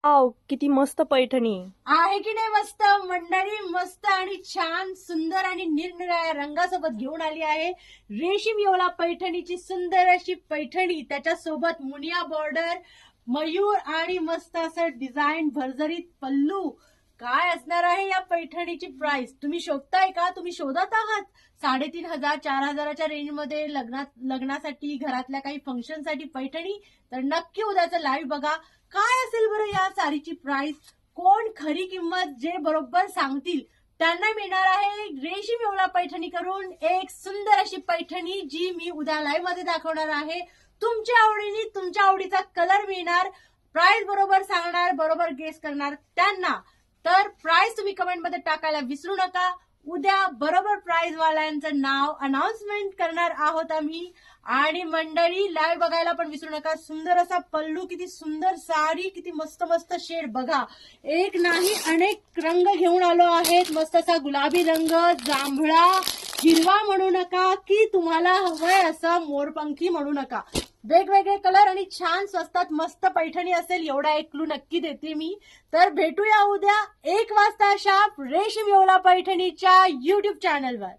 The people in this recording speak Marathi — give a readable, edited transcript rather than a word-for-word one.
वाव, किती मस्त पैठणी आहे की नाही मस्त मंडळी, मस्त आणि छान सुंदर आणि निरनिराळ्या रंगासोबत घेऊन आली आहे रेशीम येवला पैठणीची सुंदर अशी पैठणी, त्याच्यासोबत मुनिया बॉर्डर, मयूर आणि मस्त असं डिझाईन भरजरीत पल्लू. काय असणार आहे या पैठणीची प्राइस तुम्ही शोधताय का? तुम्ही शोधत आहात 3,500 4,000च्या रेंजमध्ये लग्नासाठी घरातल्या काही फंक्शनसाठी पैठणी? तर नक्की उद्याचं लाईव्ह बघा. काय असेल बरं या साडीची प्राइस? कोण खरी किंमत जे बरोबर सांगतील त्यांना मिळणार आहे रेशीम येवला पैठणी करून एक सुंदर अशी पैठणी, जी मी उद्या लाईव्ह मध्ये दाखवणार आहे. तुमच्या आवडीने तुमच्या आवडीचा कलर मिळणार, प्राइस बरोबर सांगणार, बरोबर गेस करणार त्यांना. तर प्राइस तुम्ही कमेंट मध्ये टाकायला विसरू नका. उद्या बरोबर प्राइस वाल्यांचं नाव अनाउन्समेंट करणार आहोत आम्ही. आणि मंडळी लाईव्ह बघायला पण विसरू नका. सुंदर असा पल्लू, किती सुंदर साडी, किती मस्त मस्त शेड बघा. एक नाही अनेक रंग घेऊन आलो आहेत. मस्त असा गुलाबी रंग, जांभळा, हिरवा म्हणू नका की तुम्हाला हवंय असं मोरपंखी म्हणू नका. वेगवेगळे कलर आणि छान स्वस्तात मस्त पैठणी असेल एवढा एक क्लू नक्की देते मी. तर भेटूया उद्या 1 वाजता शार्प रेशीम येवला पैठणीच्या YouTube चॅनलवर.